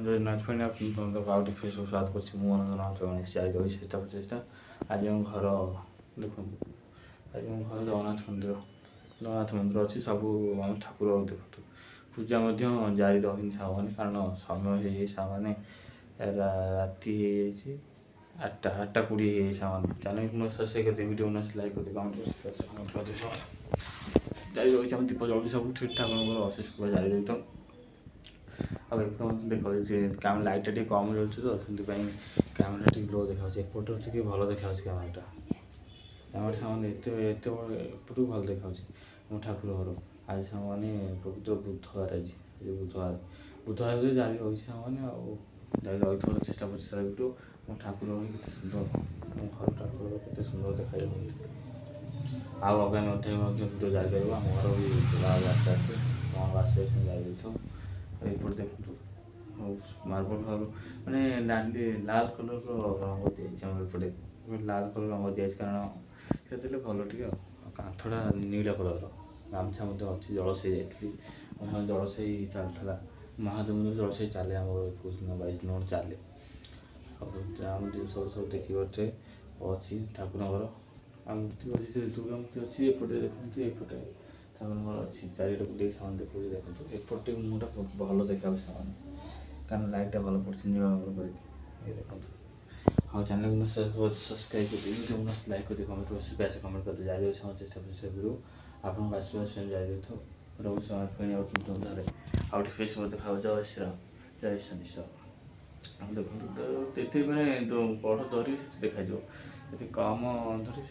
ଯଦି ନାଚୁଣି ଆଉ ଟିକେ ଫେସବୁକ୍ ସ୍ୱାଦ କରୁଛି ମୁଁ ଜାରି ରହିଛି ଚେଷ୍ଟା ପ୍ରଚେଷ୍ଟା। ଆଜି ଆମ ଘର ଦେଖନ୍ତୁ, ଆଜି ଆମ ଘର ଜଗନ୍ନାଥ ମନ୍ଦିର ଅଛି। ସବୁ ଆମ ଠାକୁର ଦେଖନ୍ତୁ, ପୂଜା ମଧ୍ୟ ଜାରି ରହିନି ସାଙ୍ଗମାନେ, କାରଣ ସମୟ ହେଇଯାଇଛି ସାଙ୍ଗମାନେ, ରାତି ହେଇଯାଇଛି 8:20 ହେଇଯାଇଛି ସାଙ୍ଗମାନେ। ଚ୍ୟାନେଲକୁ ସବସ୍କ୍ରାଇବ୍ କରିଦେବେ, ଭିଡ଼ିଓ ଲାଇକ୍ କରିଦେବେ, କମେଣ୍ଟ କରିଦେବେ ସାଙ୍ଗମାନେ। ଜାରି ରହିଛି ଆମ ଦୀପ ଜଳୁଛି, ସବୁ ଠିକ୍ ଠାକୁରଙ୍କର ଅଶେଷ କୃପା ଜାରି ରହିଥାଉ। ଆଉ ଏପଟେ ମଧ୍ୟ ଦେଖାଯାଉଛି ଲାଇଟ୍ଟା ଟିକେ କମ୍ ଜଳୁଛି ତ, ସେଥିପାଇଁ କ୍ୟାମେରା ଟିକେ ଲୋ ଦେଖାଯାଉଛି। ଏପଟେ ଟିକେ ଭଲ ଦେଖାଯାଉଛି କ୍ୟାମେରାଟା ସାଙ୍ଗମାନେ, ଏପଟକୁ ଭଲ ଦେଖାଯାଉଛି ଆମ ଠାକୁର ଘର। ଆଜି ସାଙ୍ଗମାନେ ପବିତ୍ର ବୁଧବାର, ଆଜି ବୁଧବାର ଜାରି ରହିଛି ସାଙ୍ଗମାନେ। ଆଉ ଜାରି ରହିଥିବାର ଚେଷ୍ଟା ପ୍ରଚେଷ୍ଟା ଭିଡ଼ିଓ। ମୋ ଠାକୁର କେତେ ସୁନ୍ଦର, ମୋ ଘର ଠାକୁର କେତେ ସୁନ୍ଦର ଦେଖାଯାଉଛନ୍ତି। ଆଉ ଆଗାମୀ ଅଧ୍ୟାୟ ମଧ୍ୟ ଭିଡ଼ିଓ ଜାରି ରହିବ। ଆମ ଘର ବି ଆସ୍ତେ ଆସ୍ତେ ଜାରି ରହିଥିବ। ଏପଟେ ଦେଖନ୍ତୁ ମାର୍ବଲ ଘର, ମାନେ ଲାଲ କଲର୍ର ରଙ୍ଗ ଦିଆଯାଇଛି ଆମର ଏପଟେ। ଲାଲ କଲର୍ ରଙ୍ଗ ଦିଆଯାଇଛି, କାରଣ ସେ ଦେଲେ ଭଲ ଟିକେ। ଆଉ କାନ୍ଥଟା ନୀଳ କଲର୍ର। ଗାମୁଛା ମଧ୍ୟ ଅଛି, ଜଳସେଇ ଯାଇଥିଲି, ଜଳସେଇ ଚାଲିଥିଲା। ମହାଦେବ ମନ୍ଦିର ଜଳସେଇ ଚାଲେ ଆମର 21 ଦିନ 22 ଦିନ ଚାଲେ। ଆଉ ଆମ ଜିନିଷ ସବୁ ଦେଖିପାରୁଥିବେ ଅଛି ଠାକୁରଙ୍କର। ଆଉ ମୂର୍ତ୍ତି ଅଛି, ସେ ଦୁର୍ଗା ମୂର୍ତ୍ତି ଅଛି। ଏପଟେ ଦେଖନ୍ତୁ, ଏପଟେ ଠାକୁରଙ୍କର ଅଛି। ଚାରିଟା ବୁଲେଇକି ସାମାନ ଦେଖାଉଛି ଦେଖନ୍ତୁ। ଏପଟେ ମୁହଁଟା ଭଲ ଦେଖାଯାଉଛି ସାମାନ, କାରଣ ଲାଇଟ୍ଟା ଭଲ ପଡ଼ୁଛି ନୀଳ ରଙ୍ଗର କରିକି। ଦେଖନ୍ତୁ, ଆଉ ଚ୍ୟାନେଲକୁ ସବସ୍କ୍ରାଇବ୍ କରିଦେବେ, ଭିଡ଼ିଓ ଲାଇକ୍ କରିଦେବେ, କମେଣ୍ଟ କରିଦେବେ। ଜାରି ରହିଛି ଆମ ଚେଷ୍ଟା ପ୍ରଚେଷ୍ଟା ଭିଡ଼ିଓ ଆପଣଙ୍କୁ ଆସିବା ଜାରି ରହିଥାଉ। ରହୁଛି ଆଉ ଟିକେ ଫେସବୁକ୍ ଦେଖାଯାଉଛି। ଜୟ ଶ୍ରୀରାମ, ଜୟ ଶନିଶ୍ଚର। ଦେଖନ୍ତୁ, ଏତେ ମାନେ ବଡ଼ ଧରିକି ଦେଖାଯିବ, ଏତେ କମ୍ ଧରି